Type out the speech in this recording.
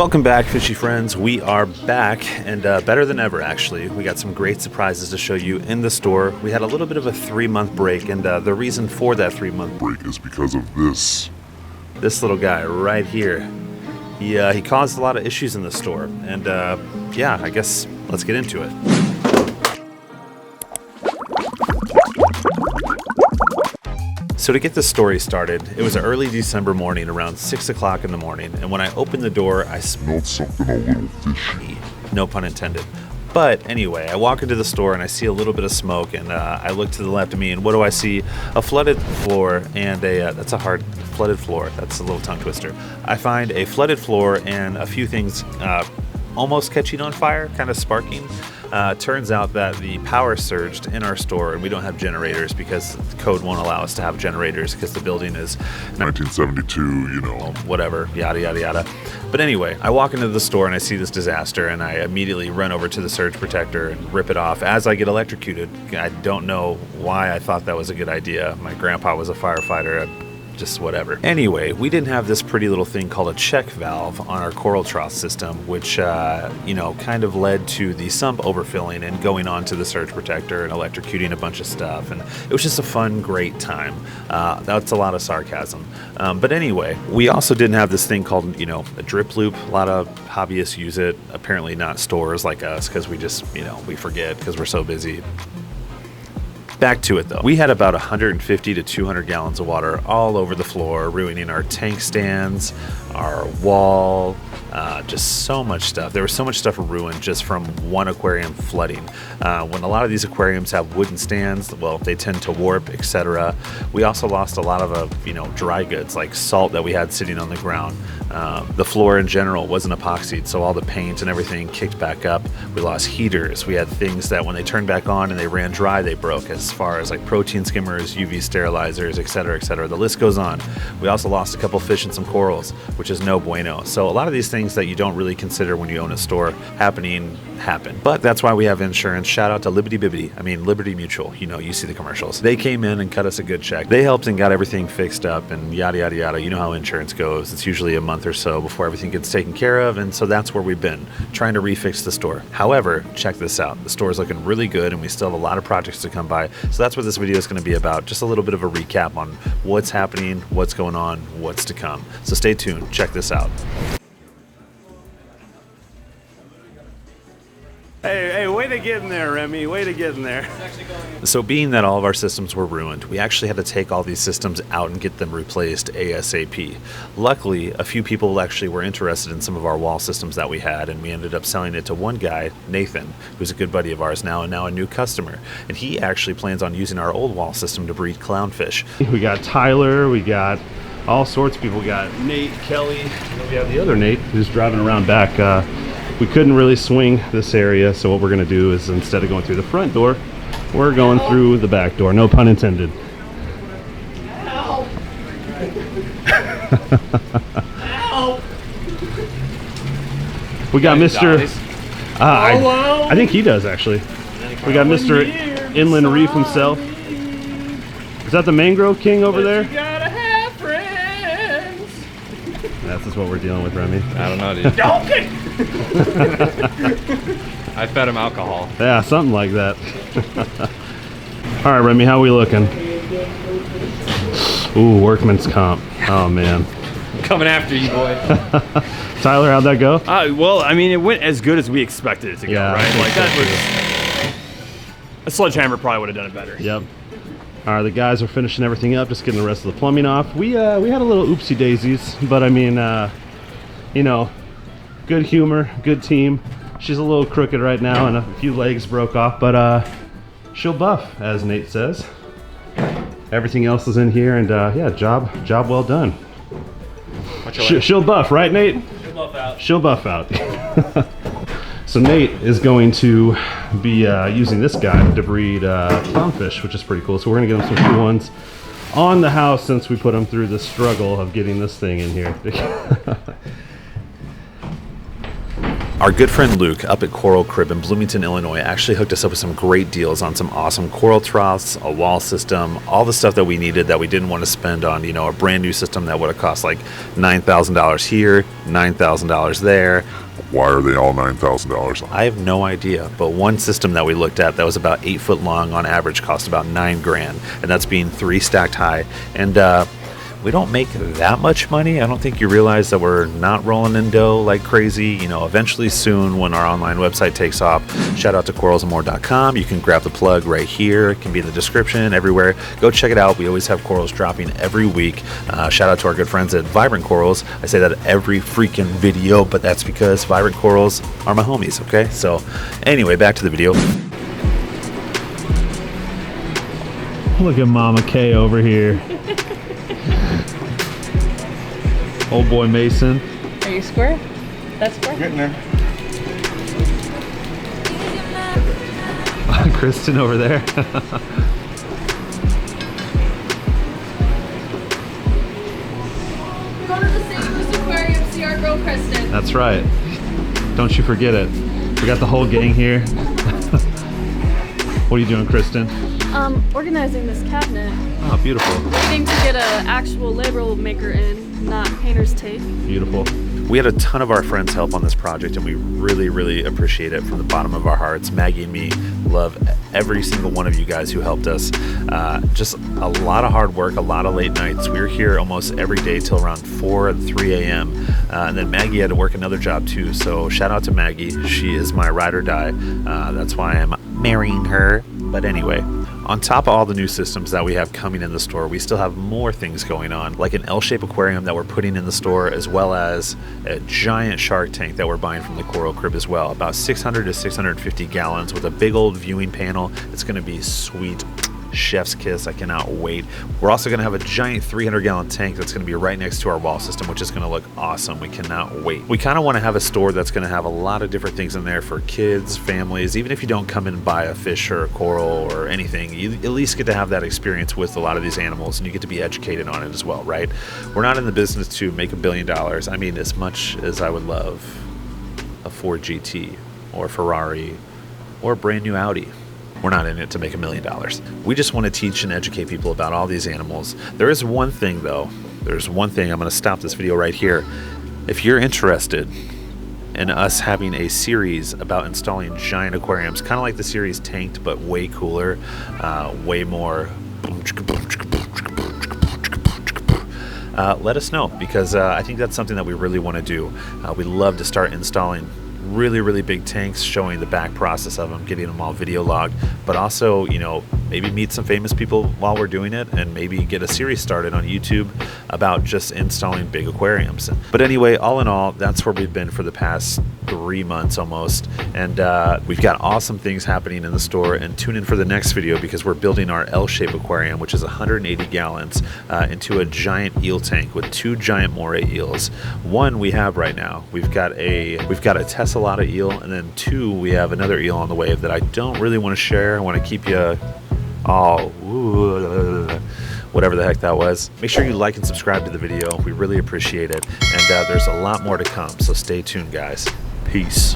Welcome back, fishy friends. We are back, and better than ever, actually. We got some great surprises to show you in the store. We had a little bit of a 3-month break, and the reason for that 3-month break is because of this little guy right here. He caused a lot of issues in the store, and yeah, I guess let's get into it. So to get the story started, it was an early December morning around 6 o'clock in the morning, and when I opened the door, I smelled something a little fishy. No pun intended. But anyway, I walk into the store and I see a little bit of smoke, and I look to the left of me, and what do I see? A flooded floor and that's a hard flooded floor. That's a little tongue twister. I find a flooded floor and a few things almost catching on fire, kind of sparking. Turns out that the power surged in our store, and we don't have generators because the code won't allow us to have generators because the building is 1972, you know, whatever, yada, yada, yada. But anyway, I walk into the store and I see this disaster, and I immediately run over to the surge protector and rip it off as I get electrocuted. I don't know why I thought that was a good idea. My grandpa was a firefighter. Just whatever. Anyway, we didn't have this pretty little thing called a check valve on our coral trough system, which, you know, kind of led to the sump overfilling and going on to the surge protector and electrocuting a bunch of stuff. And it was just a fun, great time. That's a lot of sarcasm. But anyway, we also didn't have this thing called, you know, a drip loop. A lot of hobbyists use it. Apparently not stores like us, because we just, you know, we forget because we're so busy. Back to it though. We had about 150 to 200 gallons of water all over the floor, ruining our tank stands, our wall, just so much stuff. There was so much stuff ruined just from one aquarium flooding. When a lot of these aquariums have wooden stands, well, they tend to warp, etc. We also lost a lot of, you know, dry goods like salt that we had sitting on the ground. The floor in general wasn't epoxied, so all the paint and everything kicked back up. We lost heaters. We had things that when they turned back on and they ran dry, they broke, as far as like protein skimmers, UV sterilizers, etc., etc. The list goes on. We also lost a couple fish and some corals, which is no bueno. So a lot of these things that you don't really consider when you own a store happen. But that's why we have insurance. Shout out to Liberty Mutual. You know, you see the commercials. They came in and cut us a good check. They helped and got everything fixed up and yada, yada, yada. You know how insurance goes. It's usually a month or so before everything gets taken care of. And so that's where we've been, trying to refix the store. However, check this out. The store is looking really good, and we still have a lot of projects to come by. So that's what this video is going to be about. Just a little bit of a recap on what's happening, what's going on, what's to come. So stay tuned. Check this out. Hey, way to get in there, Remy. Way to get in there. So being that all of our systems were ruined, we actually had to take all these systems out and get them replaced ASAP. Luckily, a few people actually were interested in some of our wall systems that we had, and we ended up selling it to one guy, Nathan, who's a good buddy of ours now, and now a new customer. And he actually plans on using our old wall system to breed clownfish. We got Tyler, we got all sorts of people. We got Nate, Kelly, and we have the other Nate who's driving around back. We couldn't really swing this area, so what we're going to do is, instead of going through the front door, we're going through the back door. No pun intended. Help! Help! We got Mr. I think he does, actually. We got Mr. Inland Reef himself. Is that the Mangrove King over there? You gotta have friends. That's just what we're dealing with, Remy. I don't know, dude. Don't I fed him alcohol. Yeah, something like that. All right, Remy, how we looking? Ooh, workman's comp. Oh, man. Coming after you, boy. Tyler, how'd that go? Well, I mean, it went as good as we expected it to go, right? Like, that was... A sledgehammer probably would have done it better. Yep. All right, the guys are finishing everything up, just getting the rest of the plumbing off. We had a little oopsie daisies, but I mean, you know, good humor, good team. She's a little crooked right now, and a few legs broke off, but she'll buff, as Nate says. Everything else is in here, and yeah, job well done. She'll buff, right, Nate? She'll buff out. She'll buff out. So Nate is going to be using this guy to breed clownfish, which is pretty cool. So we're gonna get him some cool ones on the house since we put him through the struggle of getting this thing in here. Our good friend Luke up at Coral Crib in Bloomington, Illinois actually hooked us up with some great deals on some awesome coral troughs, a wall system, all the stuff that we needed that we didn't want to spend on, you know, a brand new system that would have cost like $9,000 here, $9,000 there. Why are they all $9,000? I have no idea, but one system that we looked at that was about 8 foot long on average cost about $9,000, and that's being 3 stacked high. And we don't make that much money. I don't think you realize that we're not rolling in dough like crazy. You know, eventually soon when our online website takes off, shout out to coralsandmore.com. You can grab the plug right here. It can be in the description, everywhere. Go check it out. We always have corals dropping every week. Shout out to our good friends at Vibrant Corals. I say that every freaking video, but that's because Vibrant Corals are my homies, okay? So anyway, back to the video. Look at Mama K over here. Old boy Mason. Are you square? That's square? Getting there. Kristen over there. Go to the St. Louis Aquarium, see our girl Kristen. That's right. Don't you forget it. We got the whole gang here. What are you doing, Kristen? Organizing this cabinet. Oh, beautiful. Waiting to get an actual label maker in, not painter's tape. Beautiful. We had a ton of our friends help on this project, and we really, really appreciate it from the bottom of our hearts. Maggie and me love every single one of you guys who helped us. Just a lot of hard work, a lot of late nights. We were here almost every day till around 4 and 3 a.m. And then Maggie had to work another job too. So shout out to Maggie. She is my ride or die. That's why I'm marrying her. But anyway, on top of all the new systems that we have coming in the store, we still have more things going on, like an L-shaped aquarium that we're putting in the store, as well as a giant shark tank that we're buying from the Coral Crib as well. About 600 to 650 gallons with a big old viewing panel. It's going to be sweet. Chef's kiss. I cannot wait. We're also going to have a giant 300-gallon tank that's going to be right next to our wall system, which is going to look awesome. We cannot wait. We kind of want to have a store that's going to have a lot of different things in there for kids, families. Even if you don't come in and buy a fish or a coral or anything, you at least get to have that experience with a lot of these animals, and you get to be educated on it as well, right? We're not in the business to make $1 billion. I mean, as much as I would love a Ford GT or a Ferrari or a brand new Audi, we're not in it to make $1 million. We just want to teach and educate people about all these animals. There is one thing though. There's one thing. I'm going to stop this video right here. If you're interested in us having a series about installing giant aquariums, kind of like the series Tanked, but way cooler, way more, let us know, because I think that's something that we really want to do. We love to start installing really big tanks, showing the back process of them, getting them all video logged, but also, you know, maybe meet some famous people while we're doing it, and maybe get a series started on YouTube about just installing big aquariums. But anyway, all in all, that's where we've been for the past 3 months almost, and we've got awesome things happening in the store. And tune in for the next video, because we're building our L-shaped aquarium, which is 180 gallons, into a giant eel tank with 2 giant moray eels. One we have right now. We've got a Tesselata eel, and then 2 we have another eel on the way that I don't really want to share. I want to keep you all whatever the heck that was. Make sure you like and subscribe to the video. We really appreciate it, and there's a lot more to come, so stay tuned, guys. Peace.